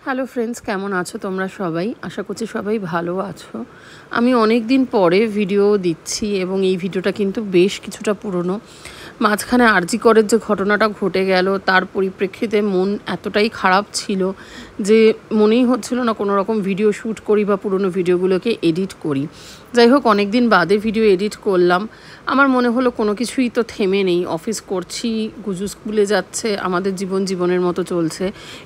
Hello friends, কেমন আছো তোমরা সবাই? আশা করছি সবাই ভালো আছো। আমি অনেক দিন পরে ভিডিও দিচ্ছি এবং এই ভিডিওটা কিন্তু বেশ কিছুটা পুরনো। মাঝখানে আরজি করের যে ঘটনাটা ঘটে গেল তার পরিপ্রেক্ষিতে মন এতটাই খারাপ ছিল যে মনেই হচ্ছিল না কোনো রকম ভিডিও শ্যুট করি বা পুরনো ভিডিওগুলোকে এডিট করি। যাই হোক, অনেক দিন বাদে ভিডিও এডিট করলাম। আমার মনে হলো কোনো কিছুই তো থেমে নেই, অফিস করছি, গুজু স্কুলে যাচ্ছে, আমাদের জীবনের মতো চলছে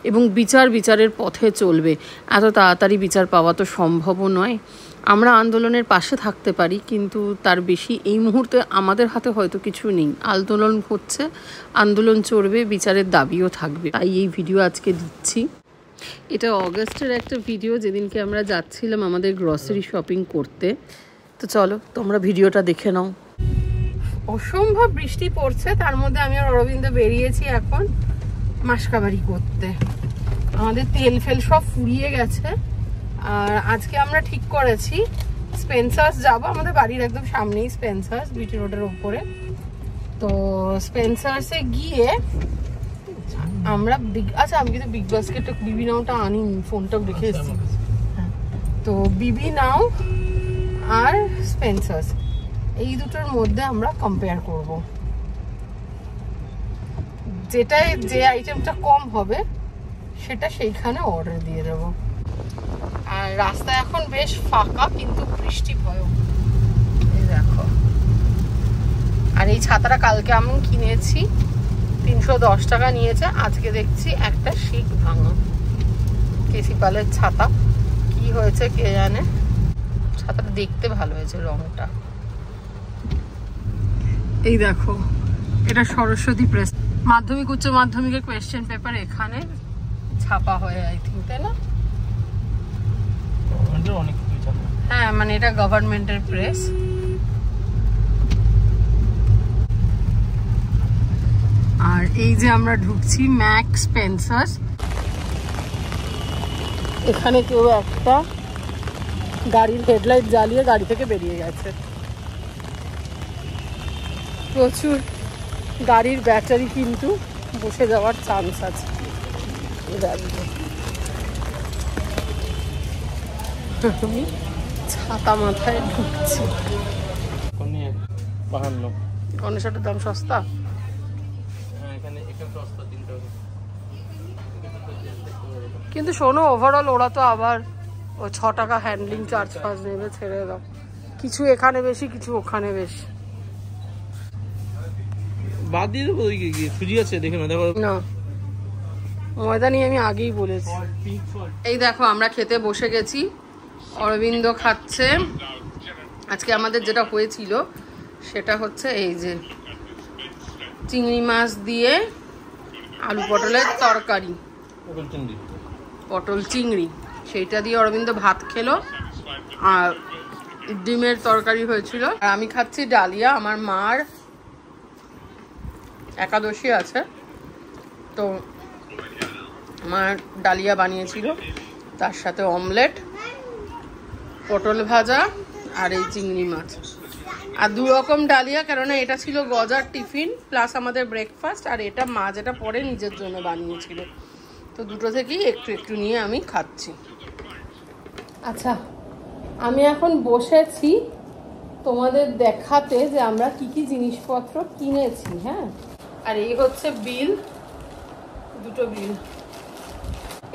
এবং বিচারের পথে চলবে। এত তাড়াতাড়ি বিচার পাওয়া তো সম্ভবও নয়। আমরা আন্দোলনের পাশে থাকতে পারি, কিন্তু তার বেশি এই মুহূর্তে আমাদের হাতে হয়তো কিছু নেই। আন্দোলন হচ্ছে, আন্দোলন চলবে, বিচারের দাবিও থাকবে। তাই এই ভিডিও আজকে দিচ্ছি। এটা অগস্টের একটা ভিডিও, যেদিনকে আমরা যাচ্ছিলাম আমাদের গ্রসারি শপিং করতে। তো চলো তোমরা ভিডিওটা দেখে নাও। অসম্ভব বৃষ্টি পড়ছে, তার মধ্যে আমি আর অরবিন্দ বেরিয়েছি এখন মাসকাবারি করতে। আমাদের তেল ফেল সব ফুরিয়ে গেছে। আর আজকে আমরা ঠিক করেছি স্পেন্সার্স যাব। আমাদের বাড়ির একদম সামনেই স্পেন্সার্স, বিটি রোডের ওপরে। তো স্পেন্সার্সে গিয়ে আমরা আচ্ছা, আমি কিন্তু বিগ বাস্কেটটা বিবি নাওটা আনিনি, ফোনটাও রেখে এসেছি। হ্যাঁ, তো বিবি নাও আর স্পেন্সার্স এই দুটোর মধ্যে আমরা কম্পেয়ার করব, যেটাই যে আইটেমটা কম হবে সেটা সেইখানে অর্ডার দিয়ে দেবো। আর রাস্তা এখন বেশ ফাঁকা, কিন্তু বৃষ্টি ভয়। এই দেখো, আর এই ছাতাটা কালকে আমি কিনেছি, 310 টাকা নিয়েছে। আজকে দেখছি একটা শিক ভাঙা কেসিপালের ছাতা। কি হয়েছে কে জানে। ছাতাটা দেখতে ভালো হয়েছে, রংটা। এই দেখো, এটা সরস্বতী প্রেস, মাধ্যমিক উচ্চ মাধ্যমিকের কোয়েশ্চেন পেপার এখানে ছাপা হয়ে, আই থিঙ্ক, তাই না? হ্যাঁ, মানে এটা গভর্নমেন্টের প্রেস। আর এই যে আমরা ঢুকছি ম্যাক্স স্পেন্সার্স। এখানে কেউ একটা গাড়ির হেডলাইট জ্বালিয়ে গাড়ি থেকে বেরিয়ে গেছে। প্রচুর গাড়ির ব্যাটারি কিন্তু বসে যাওয়ার চান্স আছে। আমি ছাতা মাথায় ঢুকছি। কন্ডেন্সারটার দাম সস্তা। কিন্তু শোনো, ওভারঅল ওরা তো আবার ও 6 টাকা হ্যান্ডলিং চার্জ ফার্জ নেবে, ছেড়ে দাও। কিছু এখানে বেশি, কিছু ওখানে বেশি। বাদ দিয়ে দেবো, ফ্রি আছে দেখে না। দেখো না, ময়দা নিয়ে আমি আগেই বলেছি। এই দেখো, আমরা খেতে বসে গেছি। অরবিন্দ খাচ্ছে। আজকে আমাদের যেটা হয়েছিল সেটা হচ্ছে এই যে চিংড়ি মাছ দিয়ে আলু পটলের তরকারি, পটল চিংড়ি, সেইটা দিয়ে অরবিন্দ ভাত খেলো। আর ডিমের তরকারি হয়েছিল। আর আমি খাচ্ছি ডালিয়া। আমার মার একাদশী আছে, তো মার ডালিয়া বানিয়েছিল, তার সাথে অমলেট, পটল ভাজা আর এই চিংড়ি মাছ। আর 2 রকম ডালিয়া, কেননা এটা ছিল গজার টিফিন প্লাস আমাদের ব্রেকফাস্ট, আর এটা মা যেটা পরে নিজের জন্য বানিয়েছিল। তো দুটো থেকেই একটু একটু নিয়ে আমি খাচ্ছি। আচ্ছা, আমি এখন বসেছি তোমাদের দেখাতে যে আমরা কি কি জিনিসপত্র কিনেছি। হ্যাঁ, আর এই হচ্ছে বিল, দুটো বিল।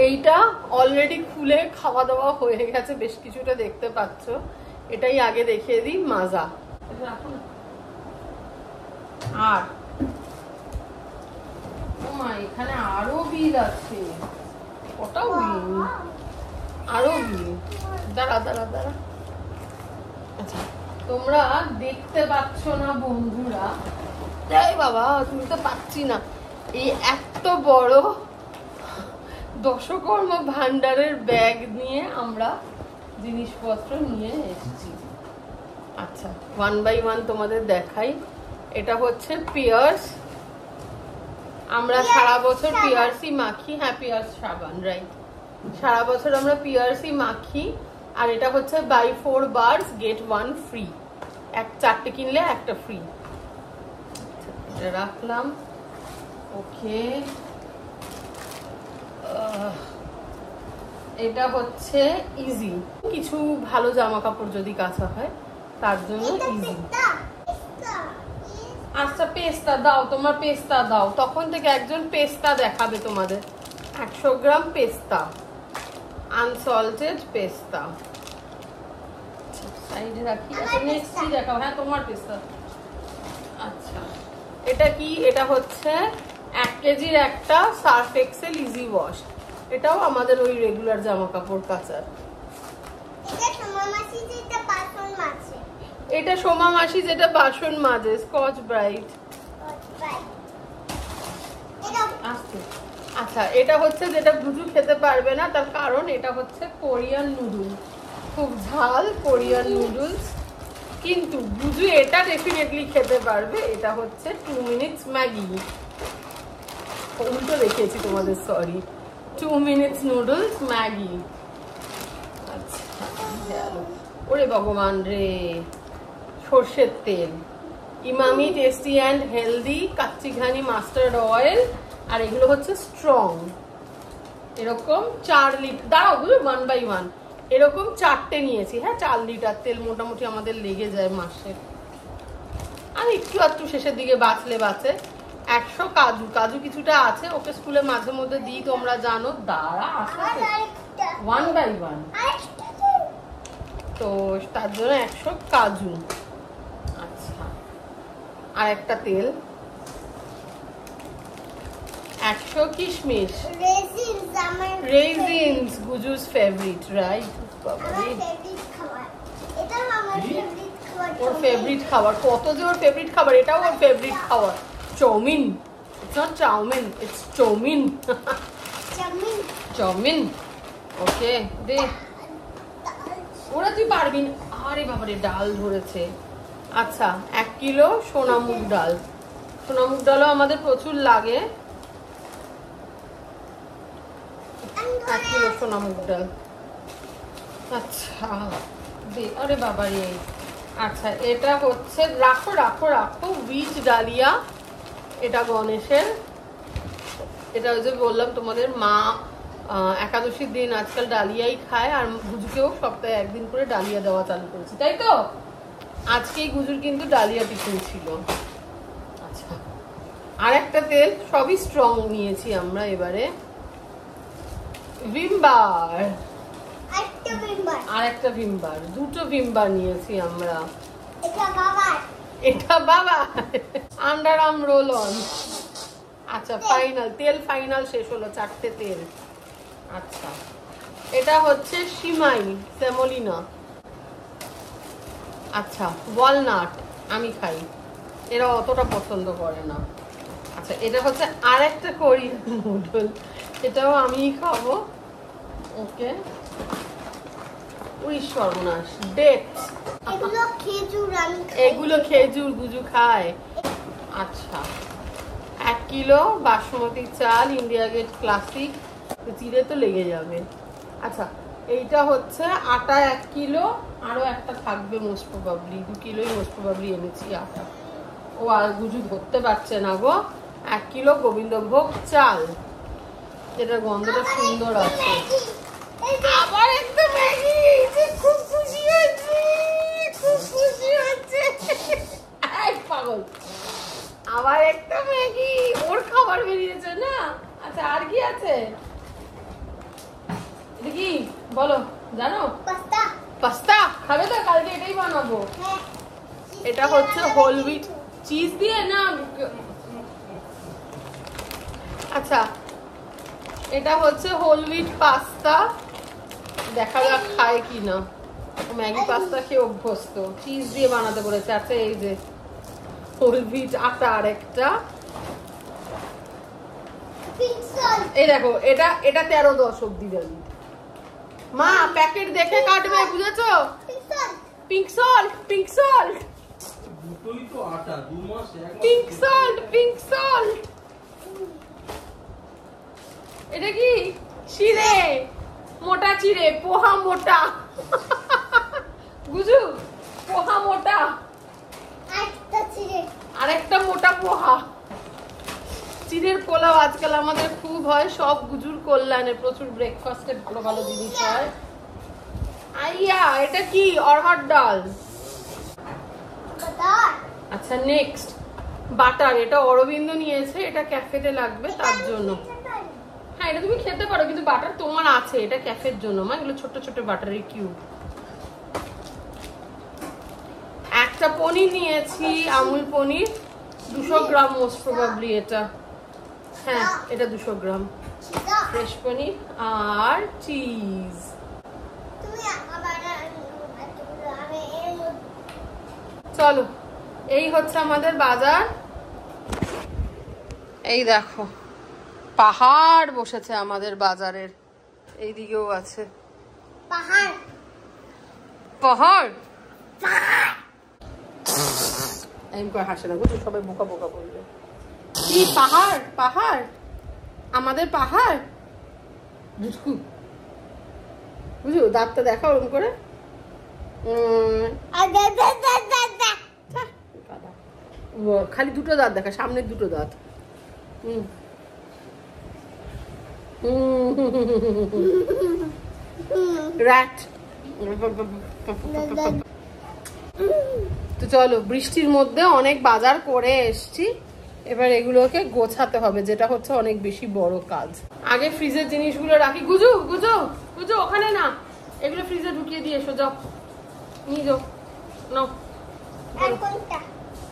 এইটা অলরেডি খুলে খাওয়া দাওয়া হয়ে গেছে, বেশ কিছুটা দেখতে পাচ্ছ। এটাই আগে দেখিয়ে দিই, মাজা। আর এখানে আরো বিল আছে, ওটাও বিল, আরো বিল। দাঁড়া দাঁড়া দাঁড়া। আচ্ছা, তোমরা দেখতে পাচ্ছ না বন্ধুরা? এই বাবা, তুমি তো পাচ্ছি না। এই এত বড় দশকর্ম ভান্ডারের ব্যাগ নিয়ে আমরা জিনিসপত্র নিয়ে এসেছি। আচ্ছা, 1 by 1 তোমাদের দেখাই। এটা হচ্ছে পিয়ার্স। আমরা সারা বছর পিয়ার্সই মাখি। হ্যাঁ, পিয়ার্স সাবান, রাইট। সারা বছর আমরা পিয়ার্সই মাখি। আর এটা হচ্ছে বাই 4 bars get 1 free, 4টে কিনলে একটা ফ্রি। এটা রাখলাম। ওকে, এটা হচ্ছে ইজি, কিছু ভালো জামা কাপড় যদি কাঁচা হয় তার জন্য ইজি। আচ্ছা পেস্তা দাও, তোমার পেস্তা দাও, তখন থেকে একজন পেস্তা দেখাবে তোমাদের। 100 গ্রাম পেস্তা, আনসল্টেড পেস্তা সাইডে রাখি। আচ্ছা নেক্সট কি দেখাও? হ্যাঁ তোমার পেস্তা। আচ্ছা এটা কি? এটা হচ্ছে 1 কেজির একটা সার্ফ এক্সেল ইজি ওয়াশ। এটাও আমাদের ওই রেগুলার জামা কাপড় কাচার। এটা সোমা মাসি যেটা বাসন মাজে, স্কচ ব্রাইট। আচ্ছা এটা হচ্ছে যেটা বুঝু খেতে পারবে না, তার কারণ এটা হচ্ছে কোরিয়ান নুডল, খুব ঝাল কোরিয়ান নুডলস, কিন্তু বুঝু এটা ডেফিনেটলি খেতে পারবে। এটা হচ্ছে 2 মিনিটস ম্যাগি, উল্টো দেখিয়েছি তোমাদের, সরি। 2 minutes noodles Maggi. আচ্ছা ওরে ভগবান রে, সর্ষের তেল, Emami tasty and healthy kacchi ঘানি মাস্টার্ড অয়েল, আর এগুলো হচ্ছে স্ট্রং। এরকম 4 লিটার, দাঁড়াও বুঝলো, 1 বাই 1 এরকম 4টে নিয়েছি। হ্যাঁ 4 লিটার তেল মোটামুটি আমাদের লেগে যায় মাসে। আর একটু শেষের দিকে বাঁচলে বাঁচে। 100 কাজু, কাজু কিছুটা আছে, ওকে স্কুলে মাঝে মধ্যে দিই, তোমরা জানো। দাঁড়া আসতে 1 বাই 1, তো তার জন্য 100 কাজু। আচ্ছা আর একটা তেল, 100 কিশমিশ, রেজিনস, গুজুস ফেভারিট, রাইট? ওর ফেভারিট খাবার, কত যে ওর ফেভারিট খাবার, এটাও ওর ফেভারিট খাবার। Chow mein, it's not chow mein, it's chow mein. Chow mein ওকে দে, ওরা তুই পারবি না। আরে বাবারে ডাল ধরেছে। আচ্ছা 1 কিলো সোনামুগ ডাল, সোনামুগ ডালও আমাদের প্রচুর লাগে। 1 কিলো সোনামুগ ডাল। আচ্ছা দে, আরে বাবারে। আচ্ছা এটা হচ্ছে, রাখো রাখো রাখো, উইচ ডালিয়া, এটা গণেশের। এটা ওই যে বললাম তোমাদের, মা একাদশীর দিন আজকাল ডালিয়াই খায়, আর গুজুকেও সপ্তাহে 1 দিন করে ডালিয়া দেওয়া চালু করেছি, তাই তো? আজকেই গুজুর কিন্তু ডালিয়া টিফিন ছিল। আচ্ছা আর একটা তেল, সবই স্ট্রং নিয়েছি আমরা এবারে। ভিমবার, আর একটা ভিমবার, 2টো ভিমবার নিয়েছি আমরা। এটা বাবা আন্ডার আর্ম রোল অন। আচ্ছা ফাইনাল তেল, ফাইনাল শেষ হলো, 4টে তেল। আচ্ছা এটা হচ্ছে সিমাই সেমোলিনা। আচ্ছা ওয়ালনাট, আমি খাই, এরা অতটা পছন্দ করে না। আচ্ছা এটা হচ্ছে আর একটা কোরিয়ান নুডল, এটাও আমিই খাবো। ওকে ওই সর্বনাশ, ডেটস, এগুলো খেজুর গুজু খায়। আচ্ছা 1 কিলো বাসমতি চাল, ইন্ডিয়া গেট ক্লাসিক, চিড়ে তো লেগে যাবে। আচ্ছা এইটা হচ্ছে আটা 1 কিলো, আরো একটা থাকবে মোস্ট প্রবাবলি, 2 কিলোই মোস্ট প্রবাবলি এনেছি আটা। ও আর গুজু ধরতে পারছে না গো। 1 কিলো গোবিন্দভোগ চাল, যেটার গন্ধটা সুন্দর আছে। আবার একটা ম্যাগি, খুব খুশি হয়েছে, খুব খুশি হচ্ছে। পাগল, আবার একটা ম্যাগি, ওর খাবার বেরিয়েছে না। আচ্ছা আর কি আছে দেখি বলো, জানো? পাস্তা, পাস্তা খাবে তো? কালকে এটাই বানাবো। এটা হচ্ছে হোল হুইট চিজ দিয়ে না। আচ্ছা এটা হচ্ছে হোল হুইট পাস্তা, দেখা যাক খায় কিনা। ম্যাগি পাস্তা খেয়ে অভ্যস্ত, চিজ দিয়ে বানাতে বলেছে। আচ্ছা এই যে হোল হুইট আটা, আর একটা এই দেখো, এটা 13-10 অব্দি যাবে। মা প্যাকেট দেখে কাটবে, বুঝেছো? পিঙ্ক সল্ট, পিঙ্ক সল্ট, দুটোই তো আটা, 2 মাস পিঙ্ক সল্ট, পিঙ্ক সল্ট। এটা কি চিড়ে, মোটা চিড়ে, পোহা মোটা। বুঝু পোহা মোটা, আর একটা মোটা পোহা। চিড়ের পোলাও আজকাল আমাদের খুব হয়, সব গুজুর কল্যাণে প্রচুর ব্রেকফাস্টে ভালো ভালো জিনিস হয়। আইয়া এটা কি অরহর ডাল। আচ্ছা নেক্সট বাটার, এটা অরবিন্দ নিয়েছে, এটা ক্যাফেতে লাগবে তার জন্য। হ্যাঁ এটা তুমি খেতে পারো কিন্তু বাটার তোমার আছে, এটা ক্যাফের জন্য মা, এগুলো ছোট ছোট বাটারের কিউব। একটা পনির নিয়েছি, আমুল পনির 200 গ্রাম মোস্ট প্রবাবলি এটা। হ্যাঁ এটা 200 গ্রাম ফ্রেশ পনির আর চিজ। চলো এই হচ্ছে আমাদের বাজার। এই দেখো পাহাড় বসেছে আমাদের বাজারের, এইদিকেও আছে পাহাড়। পাহাড় এম করে হাসে না বুঝছো, সবাই বোকা বোকা বলবে। কি পাহাড়? পাহাড় আমাদের পাহাড় বুঝকু বুঝু, দাঁতটা দেখা ওরকম করে। খালি দুটো দাঁত দেখা, সামনের দুটো দাঁত। rat। তো চলো বৃষ্টির মধ্যে অনেক বাজার করে এসছি, এবার এগুলোকে গোছাতে হবে, যেটা হচ্ছে অনেক বেশি বড় কাজ। আগে ফ্রিজের জিনিসগুলো রাখি। গুজু গুজু গুজু ওখানে না, এগুলো ফ্রিজে ঢুকিয়ে দিয়ে এসো, যাও নিয়ে যাও। নাও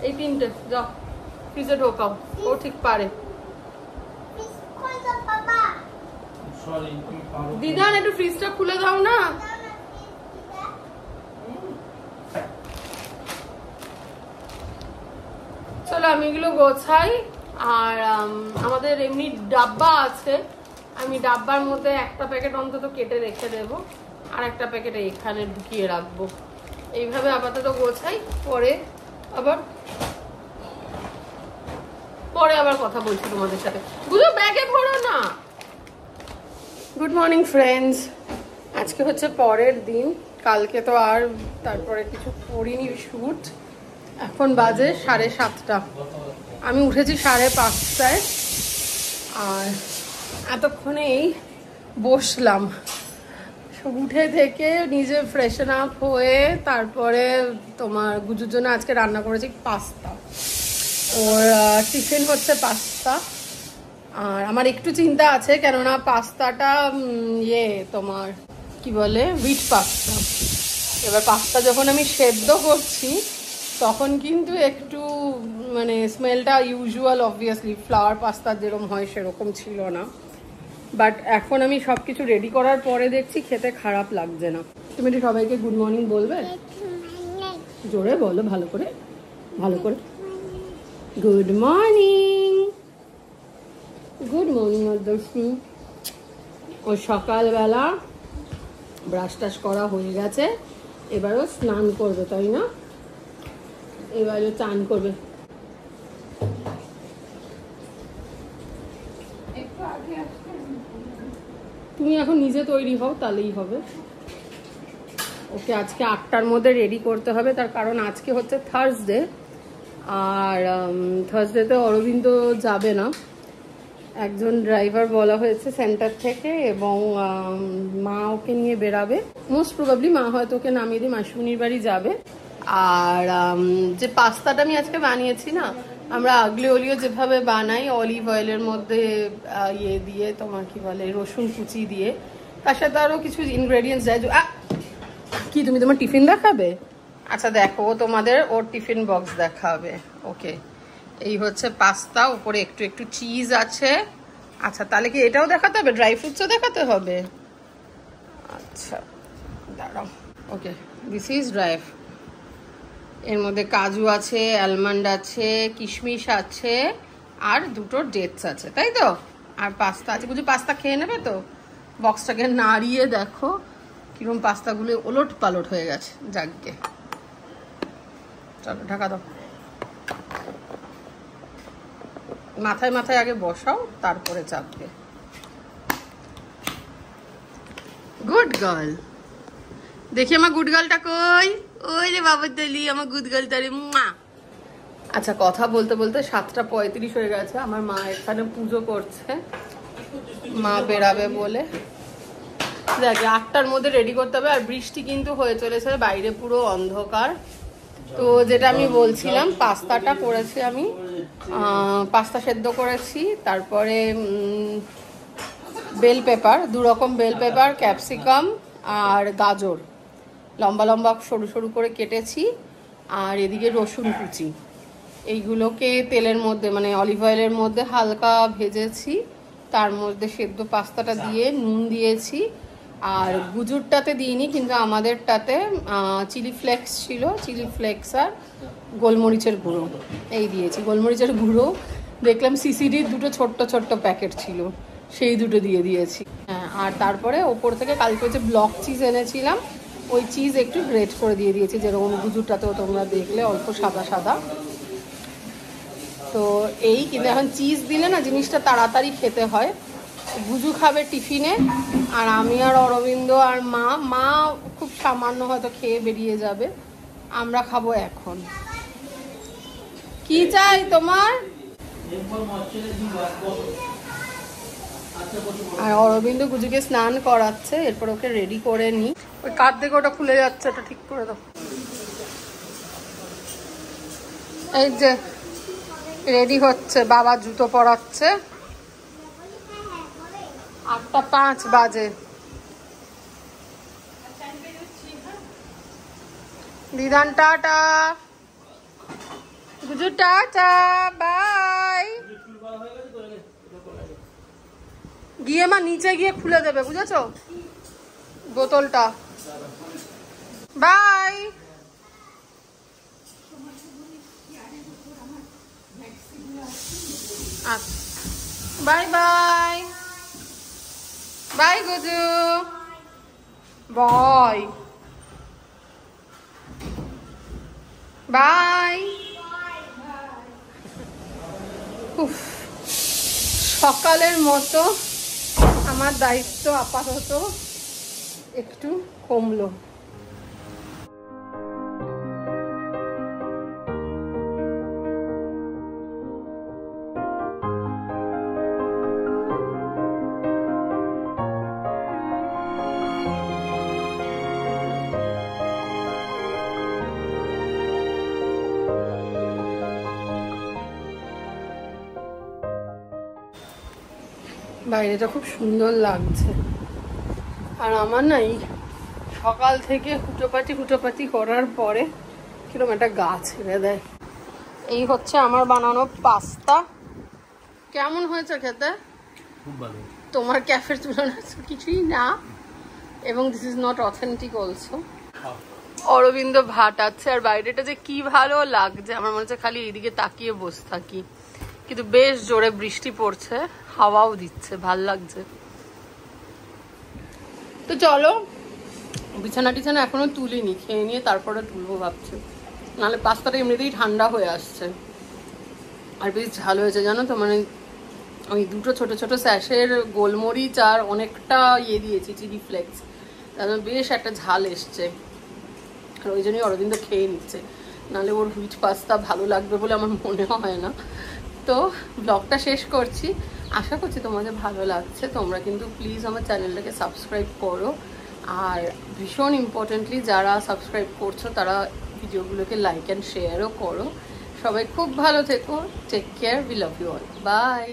এই তিনটে যাও ফ্রিজে ঢোকাও, ও ঠিক পারে। দিদান একটু ফ্রিজটা খুলে দাও না। চলো আমি এগুলো গোছাই। আর আমাদের এমনি ডাব্বা আছে, আমি ডাব্বার মধ্যে একটা প্যাকেট অন্তত কেটে রেখে দেবো, আর একটা প্যাকেট এখানে ঢুকিয়ে রাখবো। এইভাবে আপাতত গোছাই, পরে আবার কথা বলছি তোমাদের সাথে। বুঝো ব্যাগে ভরো না। গুড মর্নিং ফ্রেন্ডস, আজকে হচ্ছে পরের দিন, কালকে তো আর তারপরে কিছু করিনি শুট। এখন বাজে 7:30, আমি উঠেছি 5:30, আর এতক্ষণেই বসলাম। উঠে থেকে নিজে ফ্রেশন আপ হয়ে তারপরে তোমার গুজুর জন্য আজকে রান্না করেছি পাস্তা। ওর টিফিন হচ্ছে পাস্তা, আর আমার একটু চিন্তা আছে কেননা পাস্তাটা তোমার কি বলে হুইট পাস্তা। এবার পাস্তা যখন আমি সেদ্ধ করছি তখন কিন্তু একটু মানে স্মেলটা ইউজুয়াল অবভিয়াসলি ফ্লাওয়ার পাস্তা যেরকম হয় সেরকম ছিল না, বাট এখন আমি সব কিছু রেডি করার পরে দেখছি খেতে খারাপ লাগছে না। তুমি একটু সবাইকে গুড মর্নিং বলবে? জোরে বলো, ভালো করে ভালো করে। গুড মর্নিং, গুড মর্নিং অদর্শনী। ও সকালবেলা ব্রাশ টাশ করা হয়ে গেছে, এবারও স্নান করবে তাই না? এবারও চান করবে। তুমি এখন নিজে তৈরি হও তাহলেই হবে। ওকে আজকে 8টার মধ্যে রেডি করতে হবে, তার কারণ আজকে হচ্ছে থার্সডে, আর থার্সডেতে অরবিন্দ যাবে না, একজন ড্রাইভার বলা হয়েছে সেন্টার থেকে, এবং মা ওকে নিয়ে বেরাবে। মোস্ট প্রবাবলি মা হয়তো ওকে নামিয়ে দিয়ে মাসিমণির বাড়ি যাবে। আর যে পাস্তাটা আমি আজকে বানিয়েছি না, আমরা আগলে অলিও যেভাবে বানাই অলিভ অয়েলের মধ্যে দিয়ে তোমার কি বলে রসুন কুচি দিয়ে, তার সাথে আরও কিছু ইনগ্রেডিয়েন্টস দেয়। কি তুমি তোমার টিফিন দেখাবে? আচ্ছা দেখো, তোমাদের ওর টিফিন বক্স দেখাবে। ওকে এই হচ্ছে পাস্তা, উপরে একটু একটু চিজ আছে। আচ্ছা তাহলে কি এটাও দেখাতে হবে? ড্রাই ফ্রুটসও দেখাতে হবে? আচ্ছা দাঁড়াও। Okay this is dry fruit, এর মধ্যে কাজু আছে, আলমন্ড আছে, কিশমিশ আছে, আর 2টো ডেটস আছে, তাই তো? আর পাস্তা আছে। বুঝি পাস্তা খেয়ে নেবে তো? বক্সটাকে নাড়িয়ে দেখো কিরকম পাস্তাগুলো ওলট পালট হয়ে গেছে। যাকগে চলো ঢাকা দাও। মাথায় মাথায় আগে বসাও, তারপরে চাপবে। Good girl. দেখি আমার গুড গার্লটা কই? ওই রে বাবার দলি, আমার গুড গার্লটা রে। মা আচ্ছা, কথা বলতে বলতে 7:35 হয়ে গেছে। আমার মা এখানে পুজো করছে, মা বেরাবে বলে। দেখ 8টার মধ্যে রেডি করতে হবে। আর বৃষ্টি কিন্তু হয়ে চলেছে, বাইরে পুরো অন্ধকার। তো যেটা আমি বলছিলাম, পাস্তাটা করেছি আমি, পাস্তা সেদ্ধ করেছি। তারপরে বেল পেপার, 2 রকম বেল পেপার, ক্যাপসিকাম আর গাজর লম্বা লম্বা সরু সরু করে কেটেছি। আর এদিকে রসুন কুচি, এইগুলোকে তেলের মধ্যে মানে অলিভ অয়েলের মধ্যে হালকা ভেজেছি। তার মধ্যে সেদ্ধ পাস্তাটা দিয়ে নুন দিয়েছি। আর গুজুরটাতে দিইনি, কিন্তু আমাদেরটাতে চিলি ফ্লেক্স ছিল, চিলি ফ্লেক্স আর গোলমরিচের গুঁড়ো এই দিয়েছি। গোলমরিচের গুঁড়ো দেখলাম সিসিডির 2টো ছোট্ট ছোট্ট প্যাকেট ছিল, সেই 2টো দিয়ে দিয়েছি। হ্যাঁ, আর তারপরে ওপর থেকে কালকে যে ব্লক চিজ এনেছিলাম, ওই চিজ একটু গ্রেট করে দিয়ে দিয়েছি, যেরকম গুজুরটাতেও তোমরা দেখলে অল্প সাদা সাদা। তো এই কিন্তু এখন চিজ দিলে না জিনিসটা তাড়াতাড়ি খেতে হয়। গুজু খাবে টিফিনে, আর আমি আর অরবিন্দ আর মা খুব সামান্য হয়তো খেয়ে বেরিয়ে যাবে। আমরা খাবো এখন। কি চাই তোমার? আর অরবিন্দ গুজুকে স্নান করাচ্ছে, এরপর ওকে রেডি করে নি। ওই কাঁধ থেকে ওটা খুলে যাচ্ছে, ওটা ঠিক করে দাও। এই যে রেডি হচ্ছে, বাবা জুতো পরাচ্ছে। 8:05 বাজে। দিদান টাটা, গুজু টাটা, বাই। গিয়ে মা নিচে গিয়ে খুলে দেবে, বুঝেছো বোতলটা। Bye. Bye bye bye Guju, bye bye. সকালের মতো আমার দায়িত্ব আপাতত একটু কমলো। বাইরেটা খুব সুন্দর লাগছে। আর আমার না এই সকাল থেকে হুটোপাটি করার পরে কিরকম একটা গা ছেড়ে দেয়। এই হচ্ছে আমার বানানো পাস্তা। কেমন হয়েছে খেতে? খুব ভালো। তোমার ক্যাফের তুলনায় কিছুই না, এবং this is not authentic also. Arvind Bhatt আছে, আর বাইরেটা যে কি ভালো লাগছে, আমার মনে হচ্ছে খালি এইদিকে তাকিয়ে বসে থাকি। কিন্তু বেশ জোরে বৃষ্টি পড়ছে, হাওয়াও দিচ্ছে, ভাল লাগছে। তো চলো, বিছানা টিছানা এখনো তুলিনি, খেয়ে নিয়ে তারপরে তুলবো ভাবছি, নাহলে পাস্তাটা এমনিতেই ঠান্ডা হয়ে আসছে। আর বেশ ঝাল হয়েছে জানো তো, মানে ওই 2টো ছোট ছোট স্যাশের গোলমরিচ আর অনেকটা ইয়ে দিয়েছি চিলি ফ্লেক্স, তার বেশ একটা ঝাল এসছে। আর ওই জন্যই অরবিন্দ খেয়ে নিচ্ছে, নাহলে ওর হুইট পাস্তা ভালো লাগবে বলে আমার মনে হয় না। তো ব্লগটা শেষ করছি, আশা করছি তোমাদের ভালো লাগছে। তোমরা কিন্তু প্লিজ আমার চ্যানেলটাকে সাবস্ক্রাইব করো, আর ভীষণ ইম্পর্টেন্টলি যারা সাবস্ক্রাইব করছো তারা ভিডিওগুলোকে লাইক অ্যান্ড শেয়ারও করো। সবাই খুব ভালো থেকো, take care, we love you all, by.